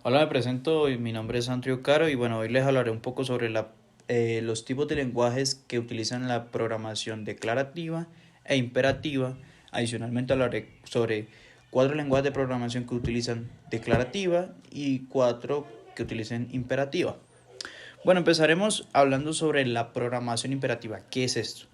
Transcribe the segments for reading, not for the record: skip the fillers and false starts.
Hola, me presento, mi nombre es Andrew Caro y bueno, hoy les hablaré un poco sobre los tipos de lenguajes que utilizan la programación declarativa e imperativa. Adicionalmente hablaré sobre 4 lenguajes de programación que utilizan declarativa y 4 que utilizan imperativa. Bueno, empezaremos hablando sobre la programación imperativa. ¿Qué es esto?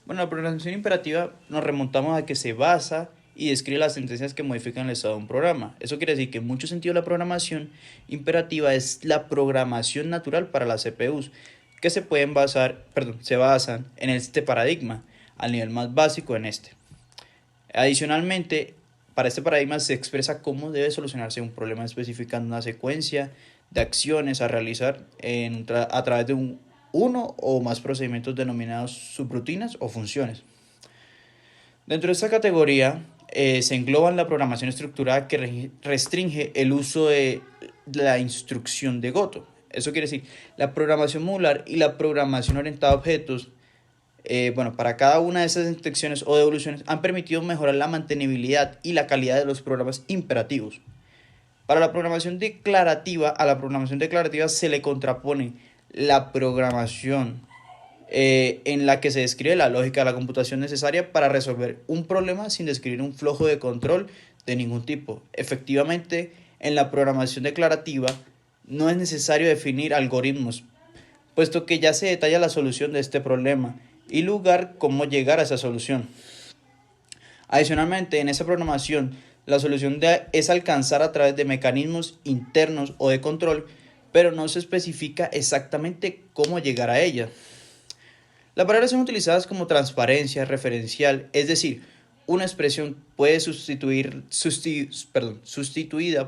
Bueno, la programación imperativa nos remontamos a que se basa y describe las sentencias que modifican el estado de un programa. Eso quiere decir que en muchos sentidos la programación imperativa es la programación natural para las CPUs, que se basan en este paradigma, al nivel más básico en este. Adicionalmente, para este paradigma se expresa cómo debe solucionarse un problema especificando una secuencia de acciones a realizar a través de uno o más procedimientos denominados subrutinas o funciones. Dentro de esta categoría se engloban la programación estructurada que restringe el uso de la instrucción de Goto. Eso quiere decir la programación modular y la programación orientada a objetos. Para cada una de esas instrucciones o devoluciones han permitido mejorar la mantenibilidad y la calidad de los programas imperativos. Para la programación declarativa, a la programación declarativa se le contrapone la programación en la que se describe la lógica de la computación necesaria para resolver un problema sin describir un flujo de control de ningún tipo. Efectivamente, en la programación declarativa no es necesario definir algoritmos, puesto que ya se detalla la solución de este problema y lugar cómo llegar a esa solución. Adicionalmente, en esa programación, la solución es alcanzar a través de mecanismos internos o de control, pero no se especifica exactamente cómo llegar a ella. Las palabras son utilizadas como transparencia referencial, es decir, una expresión puede sustituida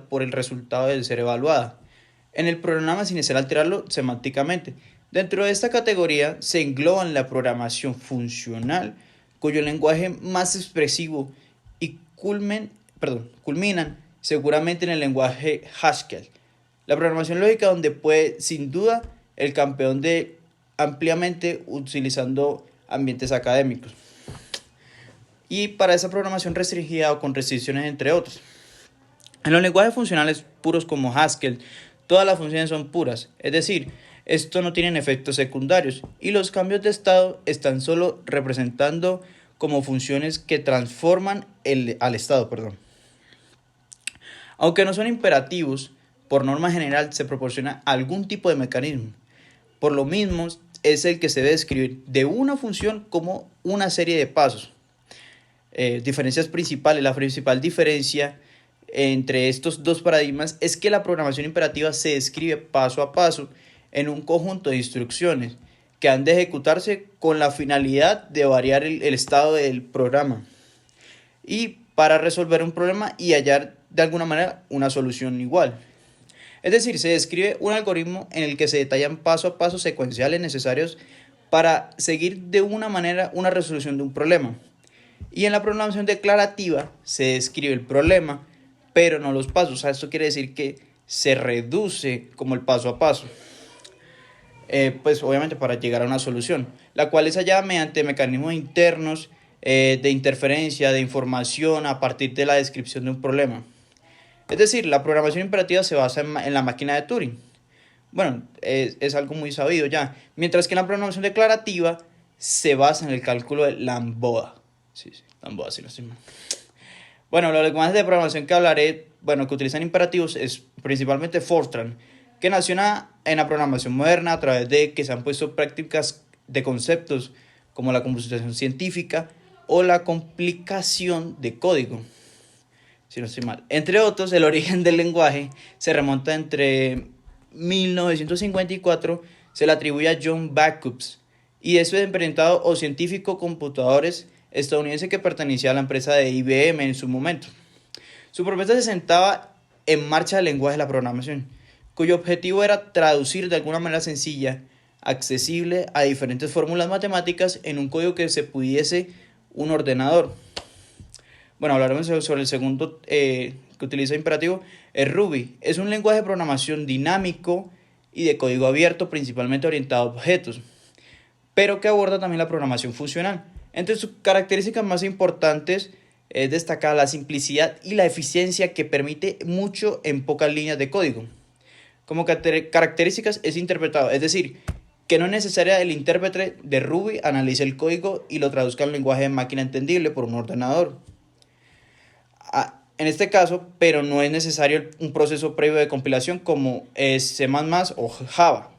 por el resultado de ser evaluada en el programa sin necesidad alterarlo semánticamente. Dentro de esta categoría se engloban la programación funcional, cuyo lenguaje más expresivo y culminan seguramente en el lenguaje Haskell. La programación lógica donde puede, sin duda, el campeón de ampliamente utilizando ambientes académicos. Y para esa programación restringida o con restricciones entre otros. En los lenguajes funcionales puros como Haskell, todas las funciones son puras, es decir, esto no tienen efectos secundarios y los cambios de estado están solo representando como funciones que transforman al estado. Aunque no son imperativos, por norma general se proporciona algún tipo de mecanismo. Por lo mismo, es el que se debe escribir de una función como una serie de pasos. Diferencias principales. La principal diferencia entre estos dos paradigmas es que la programación imperativa se escribe paso a paso en un conjunto de instrucciones que han de ejecutarse con la finalidad de variar el estado del programa y para resolver un problema y hallar de alguna manera una solución igual. Es decir, se describe un algoritmo en el que se detallan paso a paso secuenciales necesarios para seguir de una manera una resolución de un problema. Y en la programación declarativa se describe el problema, pero no los pasos. O sea, esto quiere decir que se reduce como el paso a paso. Pues obviamente para llegar a una solución, la cual es hallada mediante mecanismos internos de interferencia, de información a partir de la descripción de un problema. Es decir, la programación imperativa se basa en la máquina de Turing. Bueno, es algo muy sabido ya. Mientras que la programación declarativa se basa en el cálculo de Lambda. Sí, Lambda, sí lo estoy mal. Bueno, los lenguajes de programación que hablaré, que utilizan imperativos es principalmente Fortran, que nació en la programación moderna a través de que se han puesto prácticas de conceptos como la computación científica o la complicación de código. Si no estoy mal. Entre otros, el origen del lenguaje se remonta entre 1954, se le atribuye a John Jacobs, y es inventado o científico computadores estadounidense que pertenecía a la empresa de IBM en su momento. Su propuesta se sentaba en marcha del lenguaje de la programación, cuyo objetivo era traducir de alguna manera sencilla, accesible a diferentes fórmulas matemáticas en un código que se pudiese un ordenador. Bueno, hablaremos sobre el segundo que utiliza imperativo, es Ruby. Es un lenguaje de programación dinámico y de código abierto, principalmente orientado a objetos, pero que aborda también la programación funcional. Entre sus características más importantes es destacar la simplicidad y la eficiencia que permite mucho en pocas líneas de código. Como características es interpretado, es decir, que no es necesario el intérprete de Ruby analice el código y lo traduzca en lenguaje de máquina entendible por un ordenador. En este caso, pero no es necesario un proceso previo de compilación como C++ o Java,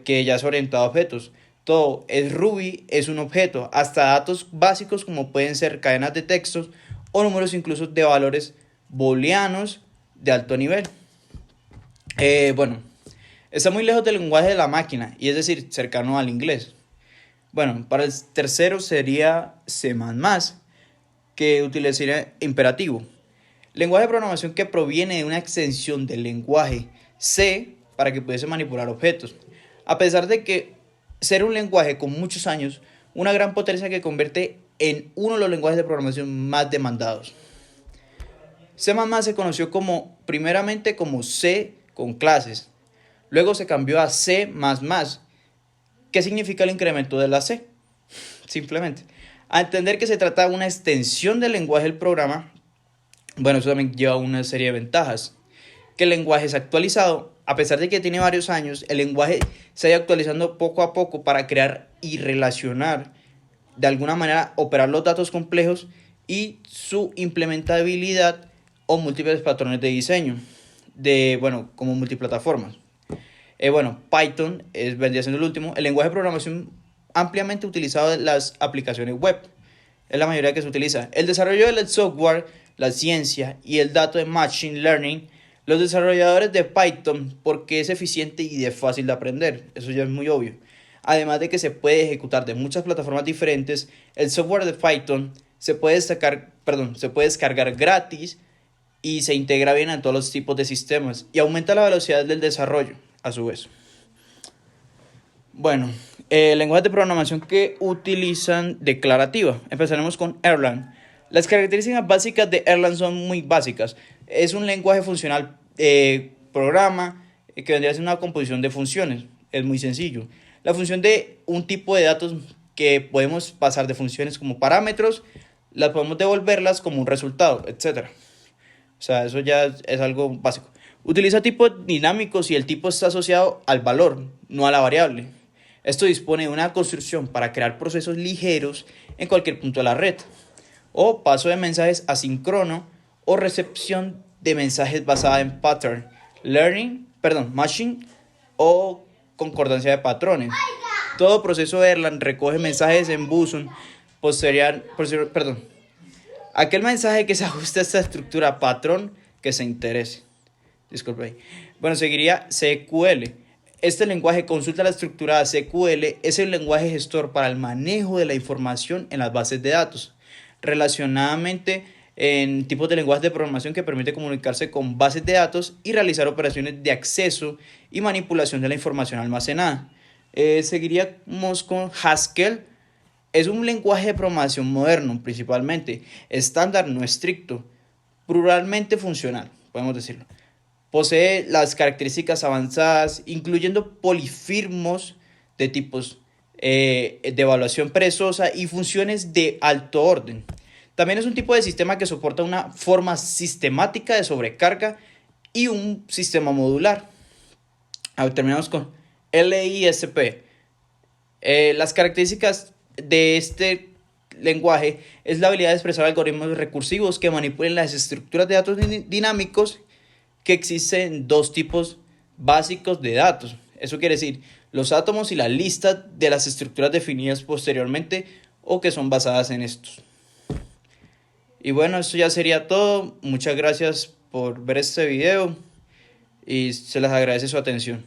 que ya es orientado a objetos. Todo es Ruby, es un objeto, hasta datos básicos como pueden ser cadenas de textos o números incluso de valores booleanos de alto nivel. Está muy lejos del lenguaje de la máquina, y es decir, cercano al inglés. Bueno, para el tercero sería C++, que utilizaría imperativo. Lenguaje de programación que proviene de una extensión del lenguaje C para que pudiese manipular objetos. A pesar de que ser un lenguaje con muchos años, una gran potencia que convierte en uno de los lenguajes de programación más demandados. C++ se conoció primeramente como C con clases. Luego se cambió a C++. ¿Qué significa el incremento de la C? Simplemente. A entender que se trata de una extensión del lenguaje del programa, eso también lleva una serie de ventajas. Que el lenguaje es actualizado, a pesar de que tiene varios años, el lenguaje se ha ido actualizando poco a poco para crear y relacionar, de alguna manera, operar los datos complejos y su implementabilidad o múltiples patrones de diseño, como multiplataformas. Python vendría siendo el último, el lenguaje de programación ampliamente utilizado en las aplicaciones web. Es la mayoría que se utiliza. El desarrollo del software, la ciencia y el dato de Machine Learning, los desarrolladores de Python, porque es eficiente y de fácil de aprender. Eso ya es muy obvio. Además de que se puede ejecutar de muchas plataformas diferentes, el software de Python se puede descargar gratis y se integra bien en todos los tipos de sistemas y aumenta la velocidad del desarrollo a su vez. Lenguajes de programación que utilizan declarativa. Empezaremos con Erlang. Las características básicas de Erlang son muy básicas. Es un lenguaje funcional programa que vendría a ser una composición de funciones. Es muy sencillo. La función de un tipo de datos que podemos pasar de funciones como parámetros, las podemos devolverlas como un resultado, etc. Eso ya es algo básico. Utiliza tipos dinámicos y el tipo está asociado al valor, no a la variable. Esto dispone de una construcción para crear procesos ligeros en cualquier punto de la red, o paso de mensajes asíncrono o recepción de mensajes basada en pattern, matching o concordancia de patrones. Todo proceso Erlang recoge mensajes en buzón aquel mensaje que se ajuste a esta estructura patrón que se interese. Disculpe. Seguiría SQL. Este lenguaje consulta la estructura SQL, es el lenguaje gestor para el manejo de la información en las bases de datos. Relacionadamente, en tipos de lenguajes de programación que permite comunicarse con bases de datos y realizar operaciones de acceso y manipulación de la información almacenada. Seguiríamos con Haskell. Es un lenguaje de programación moderno, principalmente estándar, no estricto, pluralmente funcional, podemos decirlo. Posee las características avanzadas, incluyendo polifirmos de tipos de evaluación perezosa y funciones de alto orden. También es un tipo de sistema que soporta una forma sistemática de sobrecarga y un sistema modular. Terminamos con LISP. Las características de este lenguaje es la habilidad de expresar algoritmos recursivos que manipulen las estructuras de datos dinámicos, que existen dos tipos básicos de datos. Eso quiere decir los átomos y la lista de las estructuras definidas posteriormente o que son basadas en estos. Y esto ya sería todo. Muchas gracias por ver este video y se les agradece su atención.